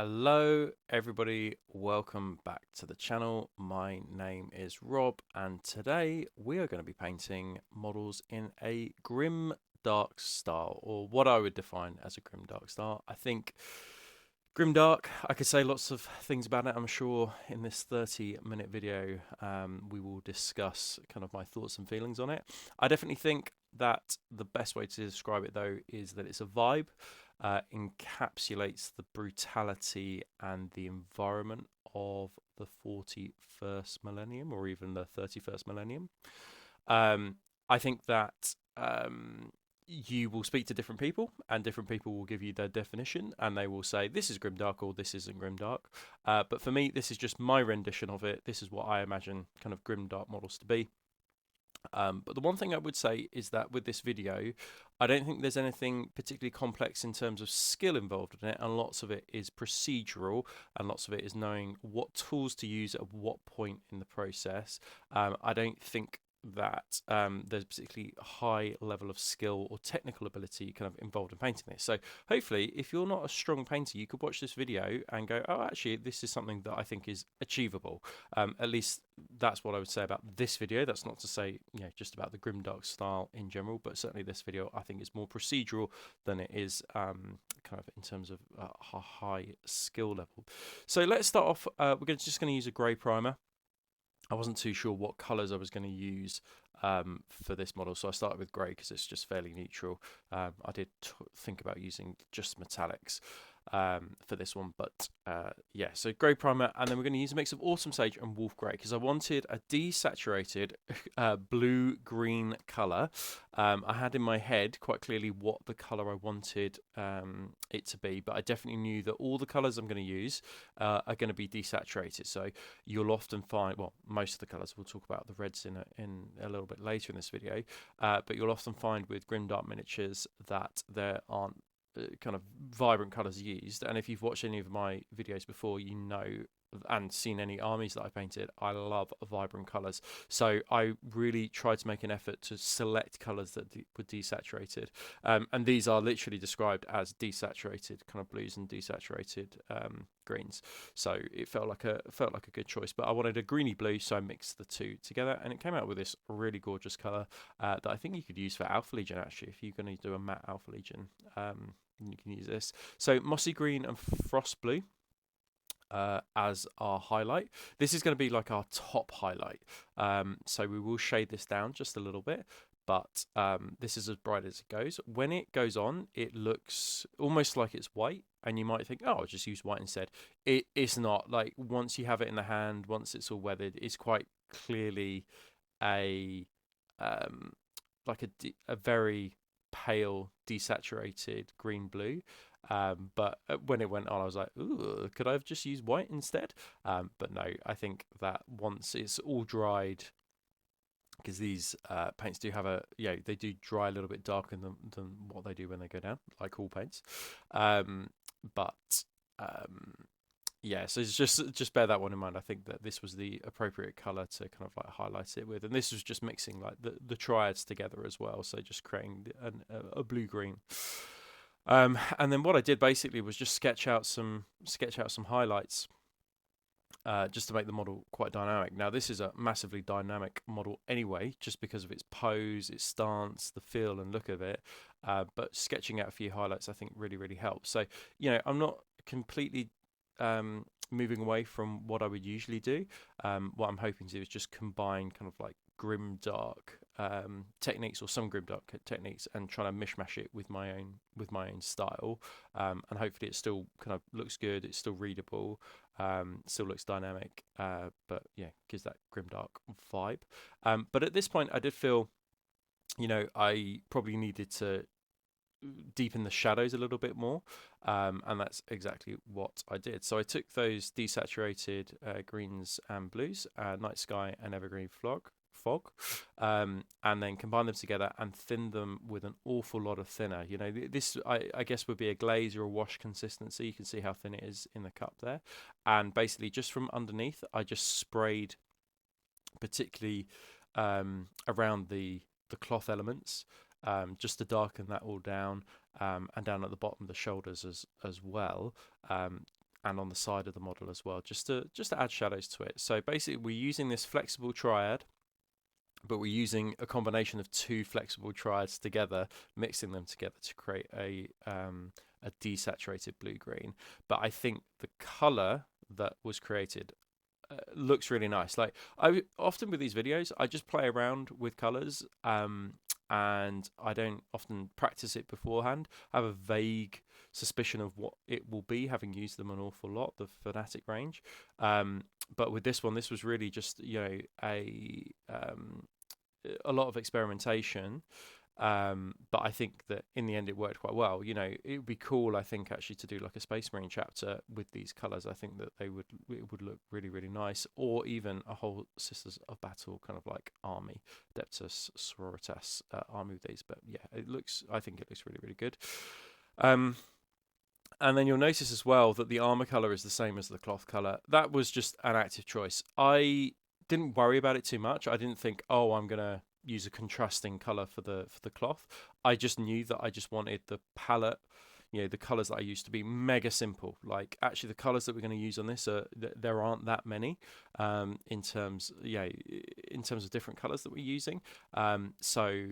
Hello everybody, welcome back to the channel. My name is Rob and today we are going to be painting models in a grim dark style, or what I would define as a grim dark style. I think Grimdark, I could say lots of things about it. I'm sure in this 30-minute video we will discuss kind of my thoughts and feelings on it. I definitely think that the best way to describe it though is that it's a vibe. Encapsulates the brutality and the environment of the 41st millennium, or even the 31st millennium. I think that you will speak to different people, and different people will give you their definition, and they will say this is grimdark or this isn't grimdark. But for me, this is just my rendition of it. This is what I imagine kind of grimdark models to be. But the one thing I would say is that with this video, I don't think there's anything particularly complex in terms of skill involved in it, and lots of it is procedural, and lots of it is knowing what tools to use at what point in the process. I don't think that there's a particularly high level of skill or technical ability kind of involved in painting this. So hopefully, if you're not a strong painter, you could watch this video and go, oh, actually, this is something that I think is achievable. At least that's what I would say about this video. That's not to say, just about the grimdark style in general, but certainly this video I think is more procedural than it is kind of in terms of a high skill level. So let's start off. We're just going to use a grey primer. I wasn't too sure what colours I was going to use for this model, so I started with grey because it's just fairly neutral. I did think about using just metallics for this one, but yeah, so grey primer, and then we're going to use a mix of autumn sage and wolf grey because I wanted a desaturated blue-green colour. I had in my head quite clearly what the colour I wanted it to be, but I definitely knew that all the colours I'm going to use are going to be desaturated. So you'll often find, well, most of the colours, we'll talk about the reds in a little bit later in this video, but you'll often find with grimdark miniatures that there aren't kind of vibrant colours used. And if you've watched any of my videos before, you know and seen any armies that I painted, I love vibrant colours. So I really tried to make an effort to select colours that were desaturated, and these are literally described as desaturated kind of blues and desaturated greens. So it felt like a good choice. But I wanted a greeny blue, so I mixed the two together, and it came out with this really gorgeous colour that I think you could use for Alpha Legion. Actually, if you're going to do a matte Alpha Legion, you can use this. So mossy green and frost blue as our highlight. This is going to be like our top highlight. So we will shade this down just a little bit, but this is as bright as it goes. When it goes on, it looks almost like it's white, and you might think, oh, I'll just use white instead. It's not. Like, once you have it in the hand, once it's all weathered, it's quite clearly a very pale desaturated green blue. But when it went on, I was like, ooh, could I have just used white instead? But no, I think that once it's all dried, because these paints do have they do dry a little bit darker than what they do when they go down, like all paints. Yeah, so it's just bear that one in mind. I think that this was the appropriate color to kind of like highlight it with, and this was just mixing like the triads together as well, so just creating a blue green. And then what I did basically was just sketch out some highlights just to make the model quite dynamic. Now this is a massively dynamic model anyway, just because of its pose, its stance, the feel and look of it. But sketching out a few highlights I think really helps. So I'm not completely moving away from what I would usually do. What I'm hoping to do is just combine kind of like grimdark techniques, or some grimdark techniques, and trying to mishmash it with my own style, and hopefully it still kind of looks good, it's still readable, still looks dynamic, but yeah, gives that grimdark vibe. But at this point I did feel I probably needed to deepen the shadows a little bit more, and that's exactly what I did. So I took those desaturated greens and blues, night sky and evergreen fog, and then combine them together and thin them with an awful lot of thinner. This I guess would be a glaze or a wash consistency. You can see how thin it is in the cup there, and basically just from underneath I just sprayed, particularly around the cloth elements, just to darken that all down, and down at the bottom of the shoulders as well. and on the side of the model as well, just to add shadows to it. So basically we're using this flexible triad, but we're using a combination of two flexible triads together, mixing them together to create a desaturated blue-green. But I think the color that was created looks really nice. Like, I often with these videos, I just play around with colors, and I don't often practice it beforehand. I have a vague suspicion of what it will be, having used them an awful lot, the Fanatic range. But with this one, this was really just, you know, a lot of experimentation. But I think that in the end it worked quite well. You know, it would be cool, I think, actually to do like a Space Marine chapter with these colors. I think that it would look really, really nice, or even a whole Sisters of Battle kind of like army, Adeptus Sororitas army with these. But yeah, I think it looks really, really good. And then you'll notice as well that the armor color is the same as the cloth color. That was just an active choice. I didn't worry about it too much. I didn't think, oh, I'm gonna use a contrasting color for the cloth. I just knew that I just wanted the palette, you know, the colors that I used to be mega simple. Like, actually the colors that we're going to use on this there aren't that many in terms of different colors that we're using. So,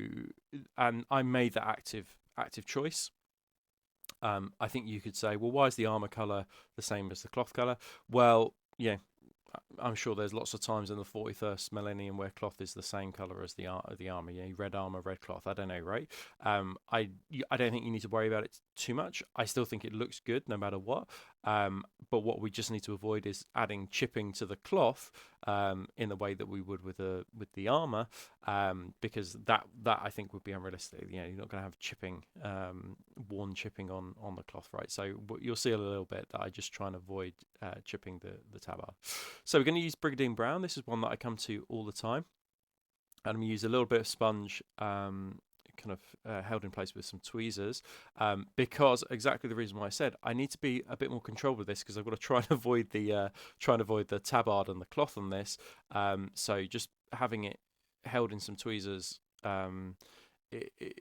and I made that active choice. I think you could say, well, why is the armor color the same as the cloth color? Well, yeah, I'm sure there's lots of times in the 41st millennium where cloth is the same color as the armor. Yeah, red armor, red cloth. I don't know, right? I don't think you need to worry about it too much. I still think it looks good no matter what. But what we just need to avoid is adding chipping to the cloth in the way that we would with the armor, because that I think would be unrealistic. You know, you're not going to have chipping, worn chipping on the cloth, right? So you'll see a little bit that I just try and avoid chipping the tabard. So we're going to use Brigadine Brown. This is one that I come to all the time, and I'm going to use a little bit of sponge, kind of held in place with some tweezers, because exactly the reason why I said I need to be a bit more controlled with this, because I've got to try and avoid the tabard and the cloth on this. So just having it held in some tweezers it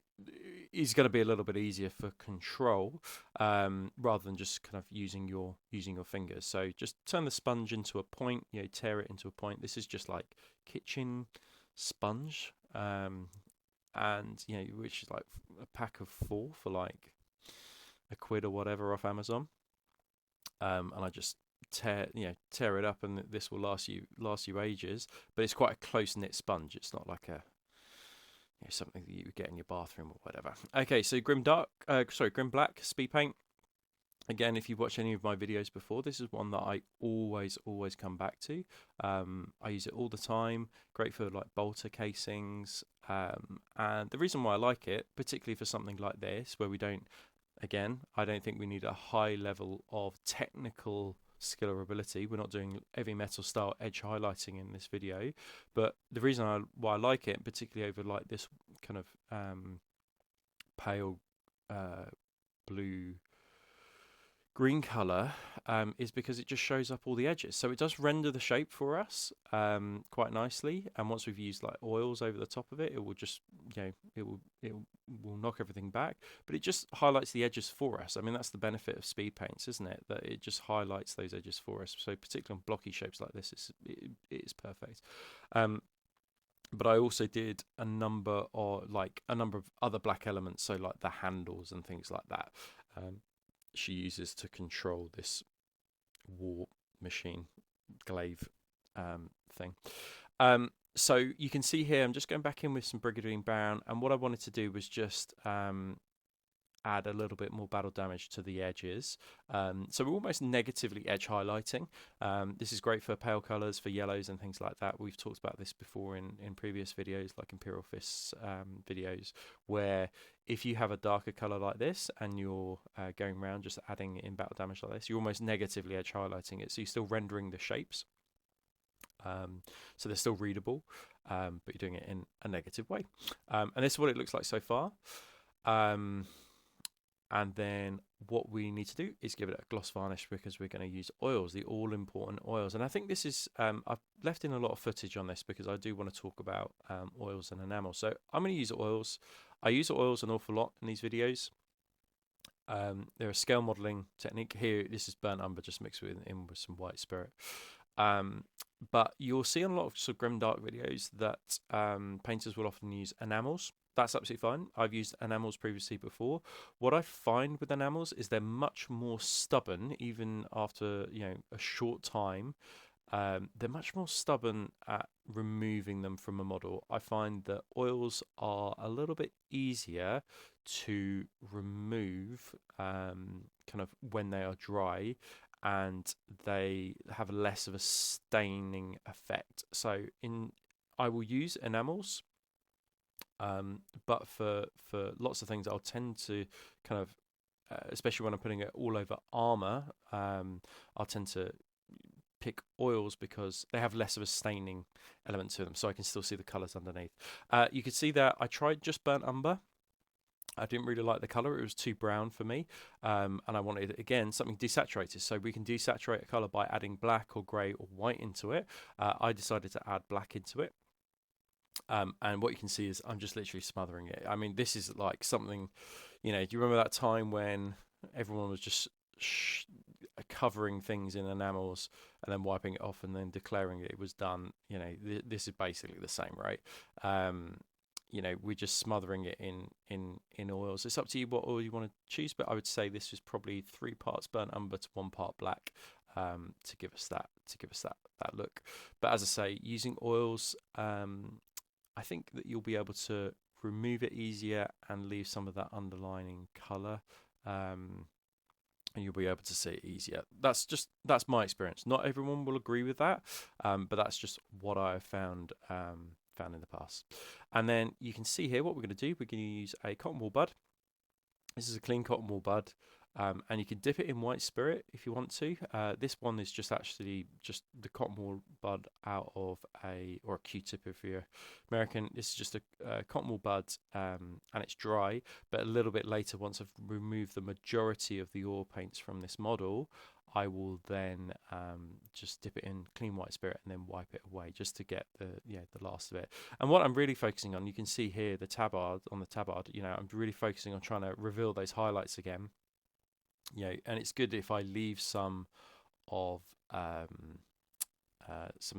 is going to be a little bit easier for control, rather than just kind of using your fingers. So just turn the sponge into a point, you know, tear it into a point. This is just like kitchen sponge, and you know, which is like a pack of 4 for like £1 or whatever off Amazon. And I just tear it up, and this will last you ages. But it's quite a close knit sponge. It's not like something that you would get in your bathroom or whatever. Okay, so Grim Black speed paint. Again, if you've watched any of my videos before, this is one that I always come back to. I use it all the time. Great for like bolter casings. And the reason why I like it, particularly for something like this, where I don't think we need a high level of technical skill or ability. We're not doing heavy metal style edge highlighting in this video, but the reason why I like it, particularly over like this kind of pale blue green color, is because it just shows up all the edges. So it does render the shape for us quite nicely, and once we've used like oils over the top of it, it will just, it will knock everything back, but it just highlights the edges for us. I mean, that's the benefit of speed paints, isn't it? That it just highlights those edges for us. So particularly on blocky shapes like this, it is perfect. But I also did a number of other black elements, so like the handles and things like that. She uses to control this war machine glaive thing. So you can see here, I'm just going back in with some Brigadine Brown, and what I wanted to do was just add a little bit more battle damage to the edges. So we're almost negatively edge highlighting. This is great for pale colours, for yellows and things like that. We've talked about this before in previous videos, like Imperial Fists videos, where if you have a darker colour like this and you're going around just adding in battle damage like this, you're almost negatively edge highlighting it. So you're still rendering the shapes. So they're still readable, but you're doing it in a negative way. And this is what it looks like so far. And then what we need to do is give it a gloss varnish, because we're going to use oils, the all-important oils. And I think this is, I've left in a lot of footage on this because I do want to talk about oils and enamel. So I'm going to use oils. I use oils an awful lot in these videos. They're a scale modeling technique. Here, this is burnt umber just mixed in with some white spirit. But you'll see on a lot of sort of Grimdark videos that painters will often use enamels. That's absolutely fine. I've used enamels previously before. What I find with enamels is they're much more stubborn, even after a short time. They're much more stubborn at removing them from a model. I find that oils are a little bit easier to remove kind of when they are dry, and they have less of a staining effect. So I will use enamels, but for lots of things I'll tend to kind of, especially when I'm putting it all over armor, I'll tend to pick oils because they have less of a staining element to them, so I can still see the colours underneath. You can see that I tried just burnt umber. I didn't really like the colour, it was too brown for me, and I wanted, again, something desaturated. So we can desaturate a colour by adding black or grey or white into it. I decided to add black into it. And what you can see is I'm just literally smothering it. I mean, this is like something, do you remember that time when everyone was just covering things in enamels and then wiping it off and then declaring it was done? This is basically the same, right? We're just smothering it in oils. It's up to you what oil you want to choose, but I would say this is probably 3 parts burnt umber to 1 part black, to give us that look. But as I say, using oils, I think that you'll be able to remove it easier and leave some of that underlining colour, and you'll be able to see it easier. That's my experience. Not everyone will agree with that, but that's just what I have found in the past. And then you can see here what we're going to do. We're going to use a cotton wool bud. This is a clean cotton wool bud, and you can dip it in white spirit if you want to. This one is just actually just the cotton wool bud out of or a Q-tip if you're American. This is just a cotton wool bud, and it's dry. But a little bit later, once I've removed the majority of the oil paints from this model, I will then just dip it in clean white spirit and then wipe it away just to get the last of it. And what I'm really focusing on, you can see here the tabard, I'm really focusing on trying to reveal those highlights again. And it's good if I leave some of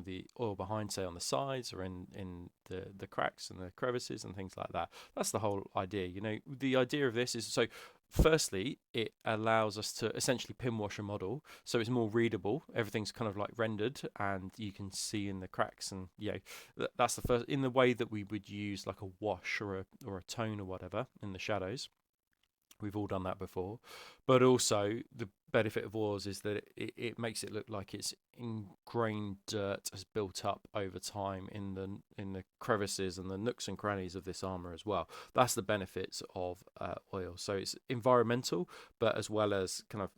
the oil behind, say on the sides or in the cracks and the crevices and things like that. That's the whole idea. The idea of this is, so firstly, it allows us to essentially pin wash a model, so it's more readable. Everything's kind of like rendered, and you can see in the cracks, and that's the first, in the way that we would use like a wash or a tone or whatever in the shadows. We've all done that before. But also the benefit of oils is that it makes it look like it's ingrained dirt has built up over time in the crevices and the nooks and crannies of this armor as well. That's the benefits of oil. So it's environmental, but as well as kind of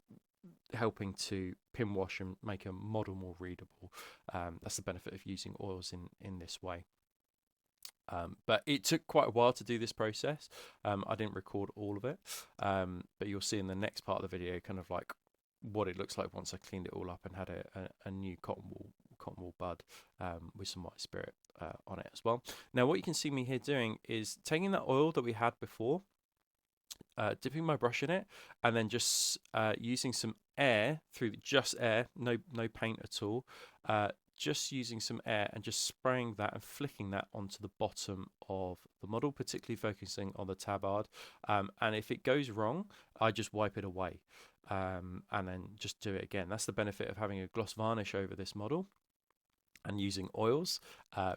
helping to pin wash and make a model more readable. That's the benefit of using oils in this way. But it took quite a while to do this process. I didn't record all of it, but you'll see in the next part of the video kind of like what it looks like once I cleaned it all up and had a new cotton wool bud with some white spirit on it as well. Now what you can see me here doing is taking that oil that we had before, dipping my brush in it, and then just using some air through, just air, no paint at all, just using some air and just spraying that and flicking that onto the bottom of the model, particularly focusing on the tabard. And if it goes wrong, I just wipe it away, and then just do it again. That's the benefit of having a gloss varnish over this model and using oils,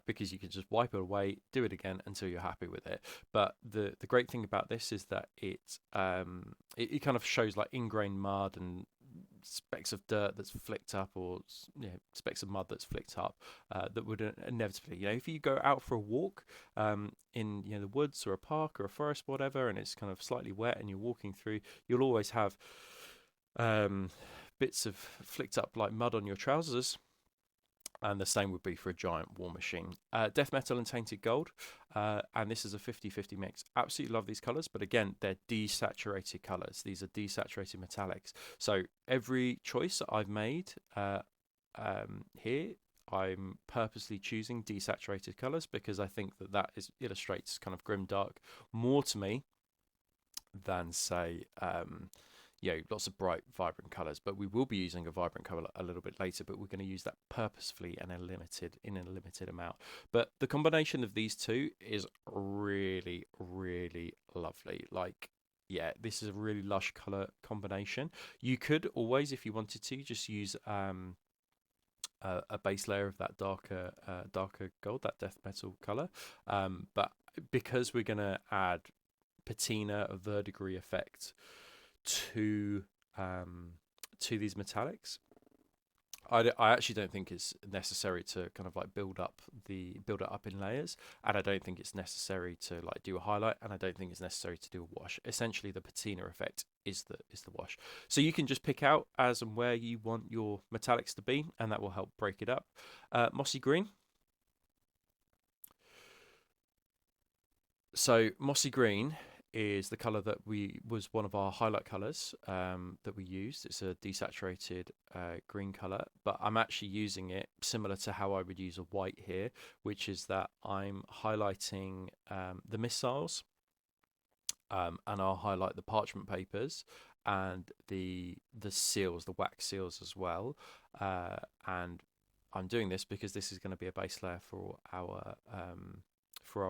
because you can just wipe it away, do it again until you're happy with it. But the great thing about this is that it kind of shows like ingrained mud and specks of dirt that's flicked up, or specks of mud that's flicked up, that would inevitably, if you go out for a walk in the woods or a park or a forest, whatever, and it's kind of slightly wet and you're walking through, you'll always have bits of flicked up like mud on your trousers. And the same would be for a giant war machine. Death Metal and Tainted Gold, and this is a 50-50 mix. Absolutely love these colours, but again, they're desaturated colours. These are desaturated metallics. So every choice that I've made here, I'm purposely choosing desaturated colours because I think that illustrates kind of Grimdark more to me than say lots of bright vibrant colors. But we will be using a vibrant color a little bit later, but we're going to use that purposefully and in a limited amount. But the combination of these two is really, really lovely. Like, yeah, this is a really lush color combination. You could always, if you wanted to, just use a base layer of that darker gold, that death metal color, but because we're going to add patina, a verdigris effect to these metallics, I actually don't think it's necessary to kind of like build it up in layers, and I don't think it's necessary to like do a highlight, and I don't think it's necessary to do a wash. Essentially, the patina effect is the wash. So you can just pick out as and where you want your metallics to be, and that will help break it up. Mossy green. So Mossy green is the color that was one of our highlight colors that we used. It's a desaturated green color, but I'm actually using it similar to how I would use a white here, which is that I'm highlighting the missiles, and I'll highlight the parchment papers and the seals, the wax seals as well. And I'm doing this because this is going to be a base layer for our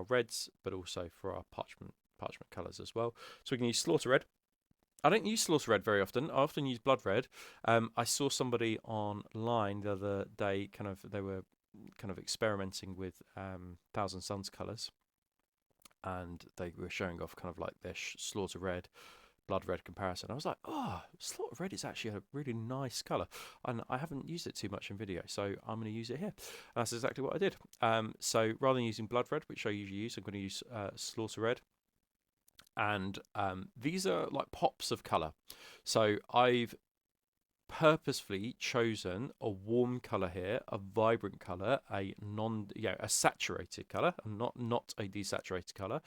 reds, but also for our parchment colors as well. So we can use Slaughter Red. I don't use Slaughter Red very often. I often use Blood Red. I saw somebody online the other day, they were kind of experimenting with Thousand Suns colors, and they were showing off kind of like their Slaughter Red, Blood Red comparison. I was like, oh, Slaughter Red is actually a really nice color, and I haven't used it too much in video, so I'm going to use it here. And that's exactly what I did. So rather than using Blood Red, which I usually use, I'm going to use Slaughter Red. And these are like pops of color. So I've purposefully chosen a warm color here, a vibrant color, a saturated color, and not a desaturated color,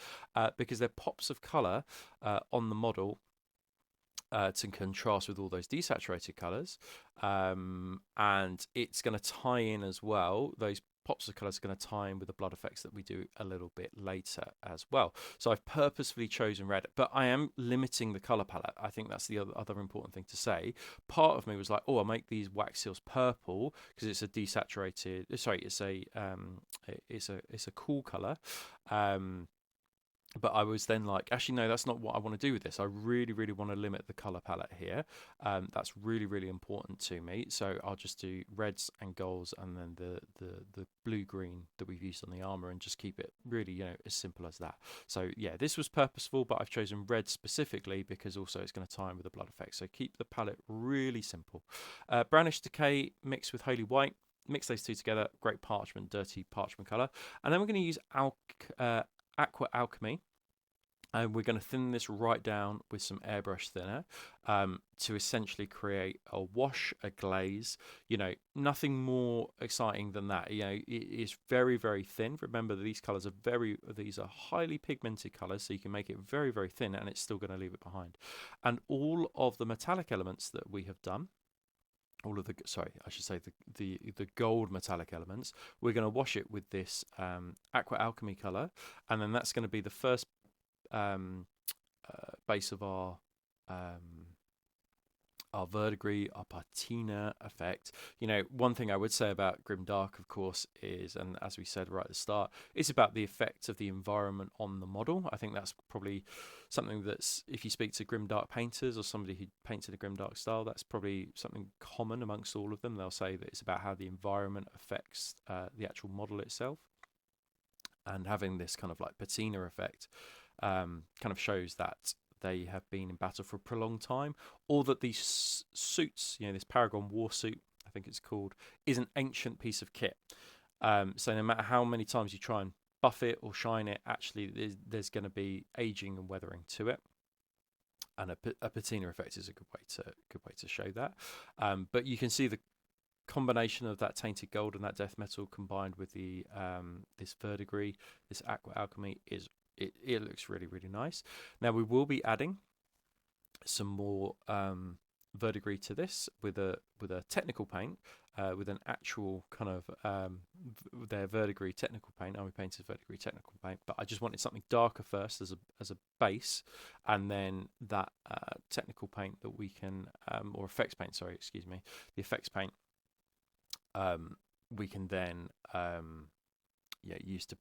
because they're pops of color on the model to contrast with all those desaturated colors, and it's going to tie in as well. Those pops of colours are going to tie in with the blood effects that we do a little bit later as well. So I've purposefully chosen red, but I am limiting the colour palette. I think that's the other important thing to say. Part of me was like, oh, I'll make these wax seals purple because it's a desaturated. Sorry, it's a cool colour. But I was then like, actually, no, that's not what I want to do with this. I really, really want to limit the color palette here. That's really, really important to me. So I'll just do reds and golds, and then the blue-green that we've used on the armor, and just keep it really, as simple as that. So yeah, this was purposeful, but I've chosen red specifically because also it's going to tie in with the blood effect. So keep the palette really simple. Brownish Decay mixed with Holy White. Mix those two together. Great parchment, dirty parchment color. And then we're going to use Aqua Alchemy, and we're going to thin this right down with some airbrush thinner to essentially create a wash, a glaze. Nothing more exciting than that. It is very, very thin. Remember that these colors are highly pigmented colors, so you can make it very, very thin, and it's still going to leave it behind. And all of the metallic elements that we have done, the gold metallic elements, we're going to wash it with this Aqua Alchemy color, and then that's going to be the first base of our verdigris, our patina effect. One thing I would say about Grimdark, of course, is, and as we said right at the start, it's about the effect of the environment on the model. I think that's probably something that's, if you speak to Grimdark painters or somebody who paints in a Grimdark style, that's probably something common amongst all of them. They'll say that it's about how the environment affects the actual model itself, and having this kind of like patina effect kind of shows that they have been in battle for a prolonged time, or that these suits, this Paragon war suit, I think it's called, is an ancient piece of kit. So no matter how many times you try and buff it or shine it, actually there's going to be aging and weathering to it. And a patina effect is a good way to show that. But you can see the combination of that Tainted Gold and that death metal combined with the this verdigris, this Aqua Alchemy, it looks really, really nice. Now we will be adding some more verdigris to this with a technical paint, with an actual kind of their Verdigris technical paint. Army Painter's Verdigris technical paint, but I just wanted something darker first as a base, and then that technical paint that we can, or effects paint, sorry, excuse me, the effects paint, we can then use to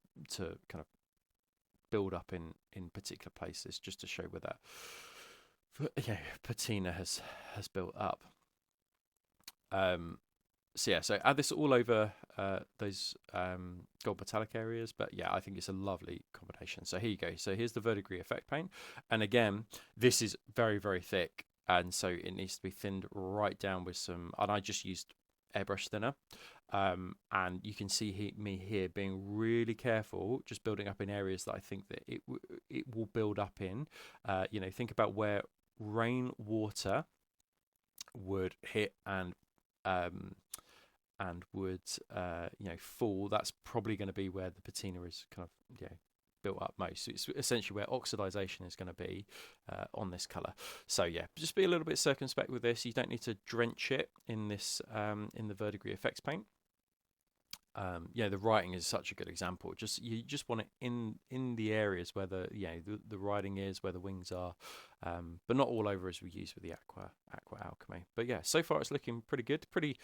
kind of build up in particular places, just to show where that patina has built up. So yeah, so add this all over those gold metallic areas, but yeah, I think it's a lovely combination. So here you go. So here's the Verdigris effect paint, and again, this is very, very thick, and so it needs to be thinned right down with some, and I just used airbrush thinner, and you can see me here being really careful, just building up in areas that I think that it will build up in. Think about where rain water would hit and would fall. That's probably going to be where the patina is kind of built up most. So it's essentially where oxidization is going to be on this color. So yeah, just be a little bit circumspect with this. You don't need to drench it in this in the Verdigris effects paint. The writing is such a good example. You just want it in the areas where the writing is, where the wings are, but not all over as we use with the Aqua Alchemy. But yeah, so far it's looking pretty good, pretty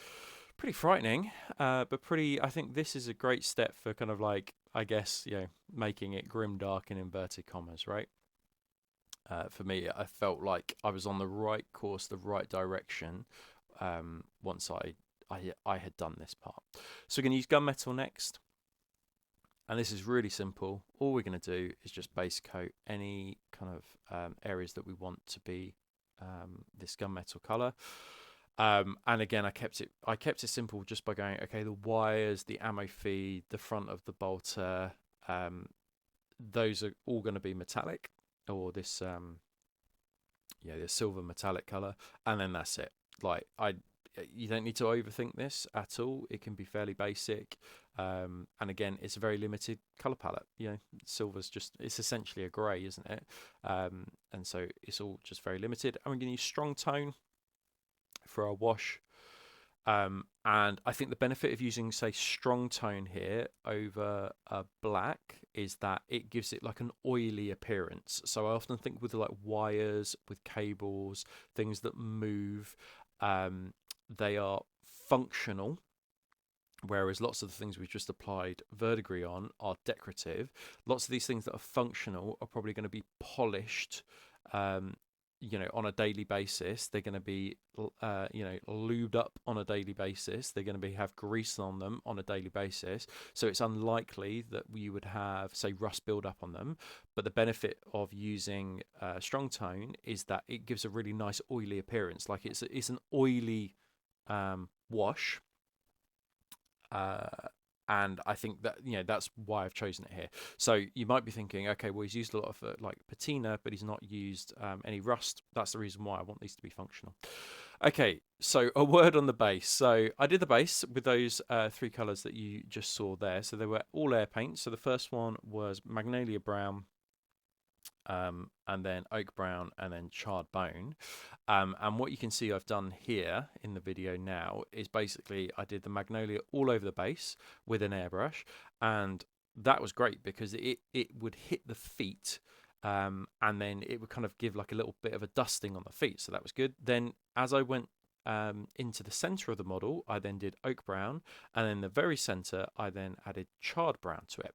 frightening, but pretty. I think this is a great step for kind of like, I guess, making it grimdark in inverted commas, right? For me, I felt like I was on the right course, the right direction, once I had done this part. So we're going to use gunmetal next, and this is really simple. All we're going to do is just base coat any kind of areas that we want to be this gunmetal color. And again, I kept it simple just by going, okay, the wires, the ammo feed, the front of the bolter, those are all going to be metallic, or this the silver metallic color, and then that's it. Like, you don't need to overthink this at all. It can be fairly basic, and again, it's a very limited color palette. Silver's it's essentially a grey, isn't it? And so it's all just very limited. And we're going to use strong tone for our wash, and I think the benefit of using, say, strong tone here over a black is that it gives it like an oily appearance. So I often think with like wires, with cables, things that move, they are functional, whereas lots of the things we've just applied Verdigris on are decorative. Lots of these things that are functional are probably going to be polished, on a daily basis. They're going to be lubed up on a daily basis. They're going to have grease on them on a daily basis, so it's unlikely that you would have, say, rust build up on them. But the benefit of using strong tone is that it gives a really nice oily appearance, like it's an oily wash, and I think that that's why I've chosen it here. So you might be thinking, okay, well, he's used a lot of like patina, but he's not used any rust. That's the reason why I want these to be functional. Okay, so a word on the base. So I did the base with those three colors that you just saw there. So they were all air paint. So the first one was Magnolia Brown, and then Oak Brown, and then Charred Bone. And what you can see I've done here in the video now is basically I did the Magnolia all over the base with an airbrush, and that was great because it would hit the feet, and then it would kind of give like a little bit of a dusting on the feet, so that was good. Then as I went into the center of the model, I then did Oak Brown, and in the very center I then added Charred Brown to it.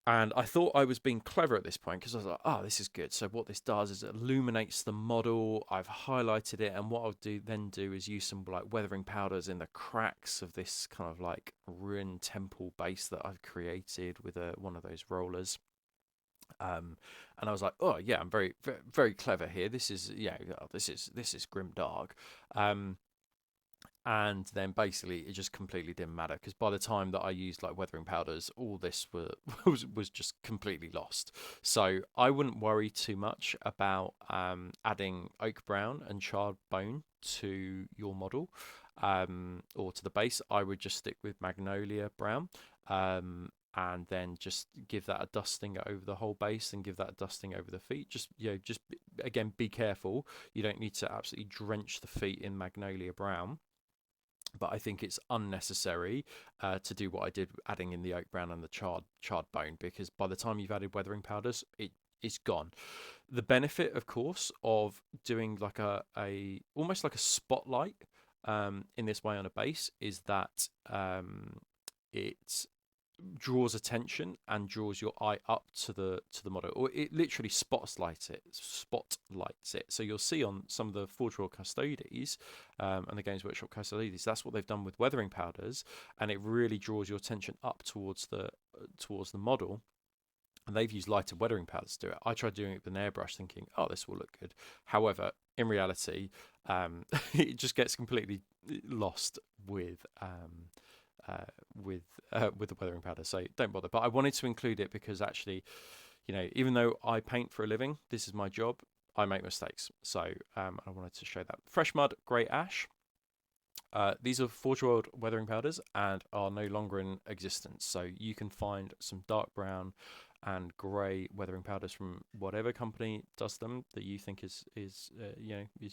And I thought I was being clever at this point because I was like, oh, this is good. So what this does is it illuminates the model. I've highlighted it. And what I'll do is use some like weathering powders in the cracks of this kind of like ruined temple base that I've created with one of those rollers. And I was like, oh yeah, I'm very, very, very clever here. This is this is Grimdark. And then basically it just completely didn't matter because by the time that I used like weathering powders, all this was just completely lost. So I wouldn't worry too much about adding Oak Brown and Charred Bone to your model, or to the base. I would just stick with Magnolia Brown, and then just give that a dusting over the whole base and give that a dusting over the feet. Just again, be careful. You don't need to absolutely drench the feet in Magnolia Brown. but I think it's unnecessary to do what I did, adding in the oak brown and the charred bone, because by the time you've added weathering powders, it's gone. The benefit, of course, of doing like a almost like a spotlight in this way on a base is that it draws attention and draws your eye up to the model, or it literally spotlights it. So you'll see on some of the Forge World Custodes and the Games Workshop Custodes, that's what they've done with weathering powders, and it really draws your attention up towards the model. And they've used lighter weathering powders to do it. I tried doing it with an airbrush thinking, oh, this will look good. However, in reality, it just gets completely lost with the weathering powder, so don't bother. But I wanted to include it because actually, you know, even though I paint for a living, this is my job, I make mistakes. So I wanted to show that. Fresh mud, grey ash. These are Forge World weathering powders and are no longer in existence. So you can find some dark brown and grey weathering powders from whatever company does them that you think is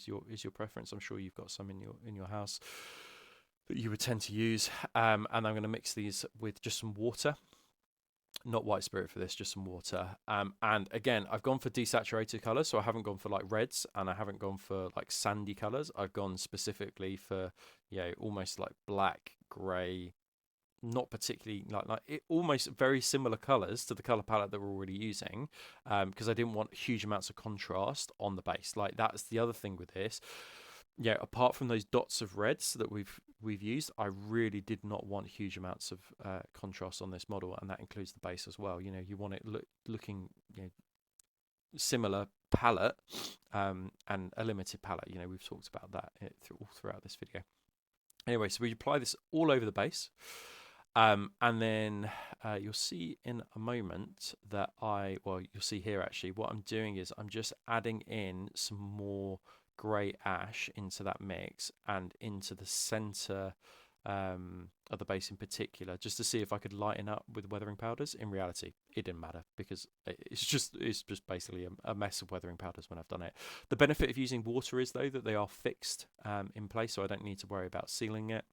your preference. I'm sure you've got some in your house that you would tend to use, and I'm going to mix these with just some water, not white spirit for this, just some water. And again, I've gone for desaturated colors, so I haven't gone for like reds and I haven't gone for like sandy colors. I've gone specifically for, you know, almost like black, grey, not particularly like it, almost very similar colors to the color palette that we're already using, because I didn't want huge amounts of contrast on the base. Like that's the other thing with this. Yeah, apart from those dots of reds that we've used, I really did not want huge amounts of contrast on this model, and that includes the base as well. You know, you want it looking, you know, similar palette, and a limited palette. You know, we've talked about that all throughout this video. Anyway, so we apply this all over the base, and then you'll see in a moment that you'll see here actually, what I'm doing is I'm just adding in some more grey ash into that mix and into the center of the base in particular, just to see if I could lighten up with weathering powders. In reality, it didn't matter because it's just basically a mess of weathering powders when I've done it. The benefit of using water is though that they are fixed in place, so I don't need to worry about sealing it.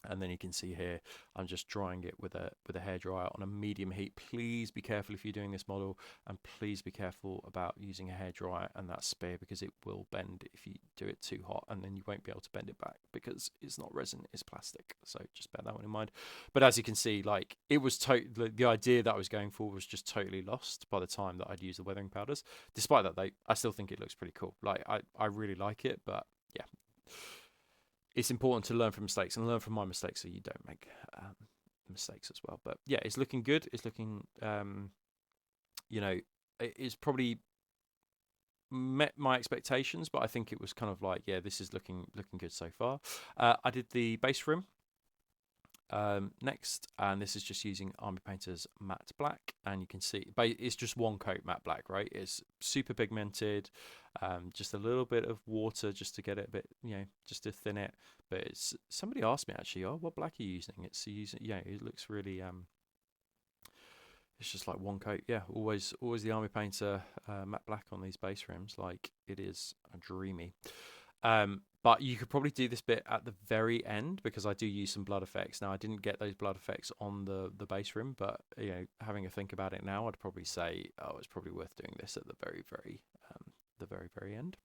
And then you can see here, I'm just drying it with a hairdryer on a medium heat. Please be careful if you're doing this model, and please be careful about using a hairdryer and that spear, because it will bend if you do it too hot, and then you won't be able to bend it back because it's not resin, it's plastic. So just bear that one in mind. But as you can see, like it was the idea that I was going for was just totally lost by the time that I'd used the weathering powders. Despite that, I still think it looks pretty cool. Like I really like it, but yeah. It's important to learn from mistakes and learn from my mistakes so you don't make mistakes as well. But yeah, it's looking good. It's looking, you know, it's probably met my expectations, but I think it was kind of like, yeah, this is looking good so far. I did the base rim next, and this is just using Army Painter's matte black, and you can see, but it's just one coat matte black, right? It's super pigmented, just a little bit of water just to get it a bit, you know, just to thin it. But it's, somebody asked me actually, oh, what black are you using? It's using, yeah, it looks really it's just like one coat. Yeah, always the Army Painter matte black on these base rims. Like it is dreamy. But you could probably do this bit at the very end, because I do use some blood effects. Now, I didn't get those blood effects on the base rim, but you know, having a think about it now, I'd probably say, oh, it's probably worth doing this at the very end.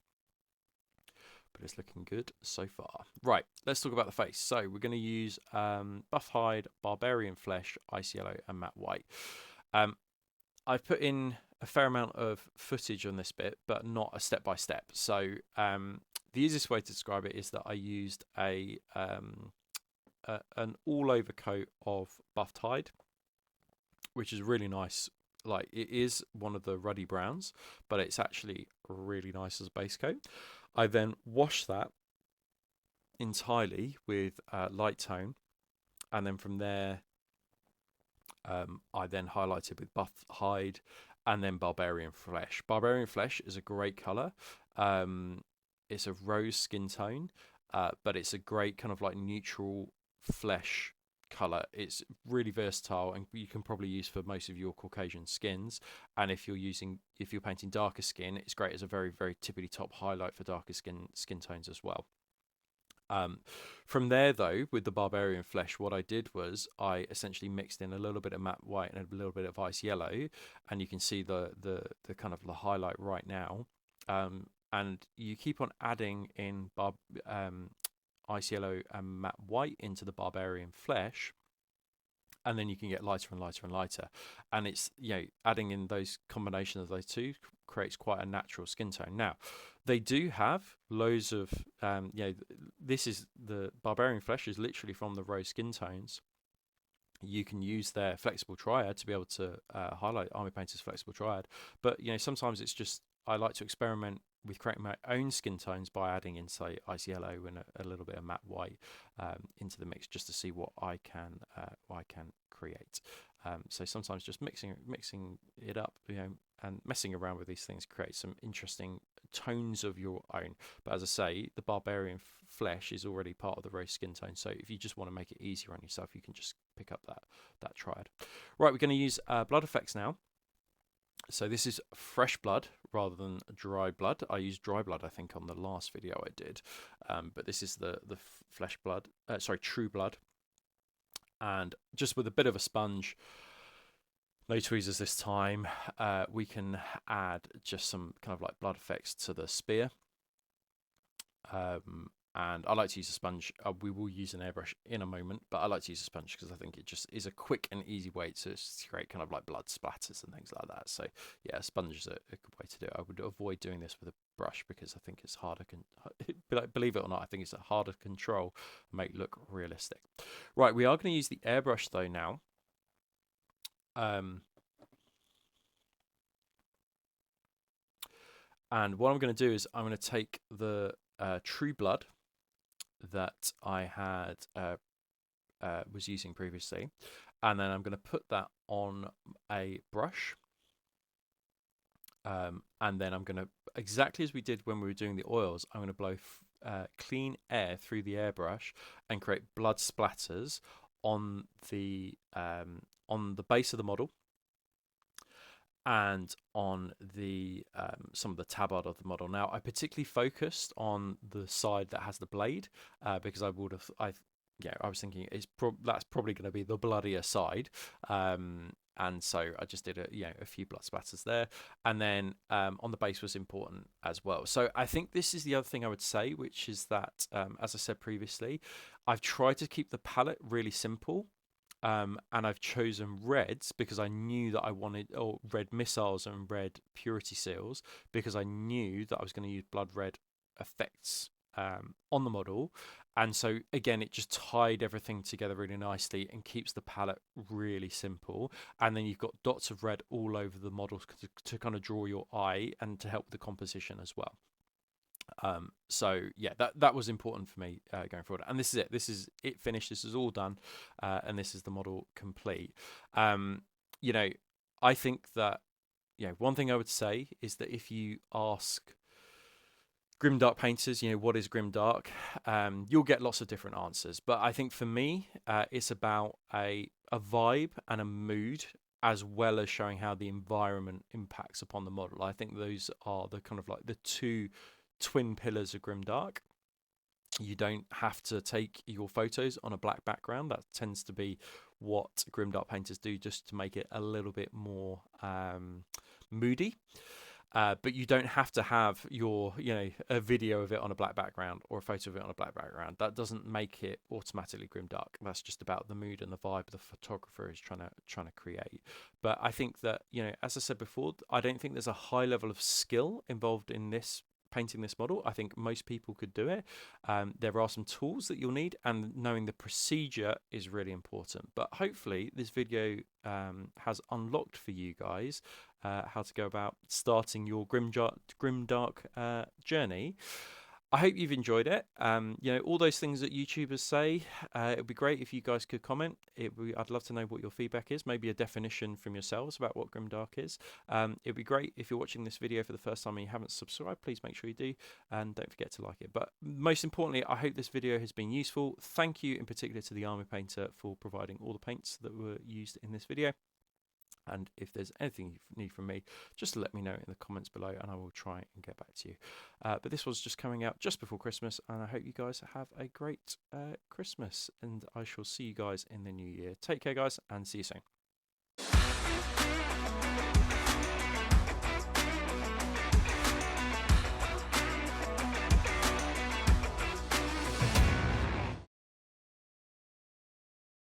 But it's looking good so far. Right, let's talk about the face. So we're going to use Buff Hide, Barbarian Flesh, Ice Yellow, and Matte White. I've put in a fair amount of footage on this bit, but not a step-by-step. So the easiest way to describe it is that I used an all-over coat of buffed hide, which is really nice. Like, it is one of the ruddy browns, but it's actually really nice as a base coat. I then washed that entirely with light tone, and then from there I then highlighted with buff hide and then Barbarian Flesh. Barbarian Flesh is a great colour. It's a rose skin tone, but it's a great kind of like neutral flesh colour. It's really versatile, and you can probably use for most of your Caucasian skins. And if you're painting darker skin, it's great as a very, very tippity top highlight for darker skin tones as well. From there, though, with the Barbarian Flesh, what I did was I essentially mixed in a little bit of matte white and a little bit of ice yellow, and you can see the kind of the highlight right now. And you keep on adding in ice yellow and matte white into the Barbarian Flesh, and then you can get lighter and lighter and lighter. And it's, you know, adding in those combination of those two creates quite a natural skin tone. Now, they do have loads of, you know, this is the Barbarian Flesh is literally from the rose skin tones. You can use their flexible triad to be able to highlight Army Painter's flexible triad. But, you know, sometimes it's just, I like to experiment with creating my own skin tones by adding in, say, ice yellow and a little bit of matte white into the mix, just to see what I can create. So sometimes just mixing it up, you know, and messing around with these things creates some interesting tones of your own. But as I say, the Barbarian Flesh is already part of the rose skin tone, so if you just want to make it easier on yourself, you can just pick up that triad. Right, we're going to use blood effects now. So this is fresh blood rather than dry blood. I used dry blood, I think, on the last video I did, but this is the flesh blood, true blood. And just with a bit of a sponge, no tweezers this time, we can add just some kind of like blood effects to the spear. And I like to use a sponge. We will use an airbrush in a moment, but I like to use a sponge because I think it just is a quick and easy way to create kind of like blood splatters and things like that. So yeah, a sponge is a good way to do it. I would avoid doing this with a brush because I think it's harder. Believe it or not, I think it's a harder control and make it look realistic. Right, we are going to use the airbrush though now. And what I'm going to do is I'm going to take the true blood that I had was using previously, and then I'm going to put that on a brush, and then I'm going to, exactly as we did when we were doing the oils, I'm going to blow clean air through the airbrush and create blood splatters on the base of the model and on the some of the tabard of the model. Now, I particularly focused on the side that has the blade because I was thinking that's probably going to be the bloodier side, and so I just did a few blood splatters there, and then on the base was important as well. So I think this is the other thing I would say, which is that as I said previously, I've tried to keep the palette really simple. And I've chosen reds because I knew that I wanted, or red missiles and red purity seals, because I knew that I was going to use blood red effects on the model. And so again, it just tied everything together really nicely and keeps the palette really simple. And then you've got dots of red all over the model to kind of draw your eye and to help the composition as well. So yeah, that was important for me going forward. And this is it finished. This is all done, and this is the model complete. I think that one thing I would say is that if you ask Grimdark painters, what is Grimdark, you'll get lots of different answers. But I think for me, it's about a vibe and a mood, as well as showing how the environment impacts upon the model. I think those are the kind of like the two twin pillars of Grimdark. You don't have to take your photos on a black background. That tends to be what Grimdark painters do, just to make it a little bit more moody. But you don't have to have your, a video of it on a black background or a photo of it on a black background. That doesn't make it automatically Grimdark. That's just about the mood and the vibe the photographer is trying to create. But I think that, as I said before, I don't think there's a high level of skill involved in painting this model. I think most people could do it. There are some tools that you'll need, and knowing the procedure is really important. But hopefully this video has unlocked for you guys how to go about starting your Grimdark journey. I hope you've enjoyed it. All those things that YouTubers say, it would be great if you guys could comment. I'd love to know what your feedback is, maybe a definition from yourselves about what Grimdark is. It'd be great if you're watching this video for the first time and you haven't subscribed, please make sure you do, and don't forget to like it. But most importantly, I hope this video has been useful. Thank you in particular to the Army Painter for providing all the paints that were used in this video. And if there's anything you need from me, just let me know in the comments below and I will try and get back to you. But this was just coming out just before Christmas, and I hope you guys have a great Christmas, and I shall see you guys in the new year. Take care, guys, and see you soon.